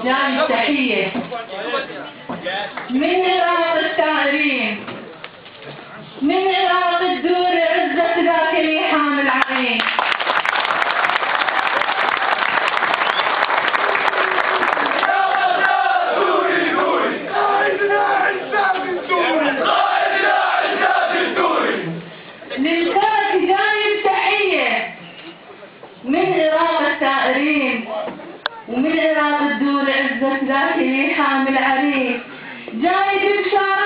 جاي تحية من عراق الثائرين، من عراق الدور عزة ذاك اللي حامل عين. للكرك جايب تحية من عراق الثائرين ومن عراق الدور عزة ذاك اللي حامل عريس، جايب بشارة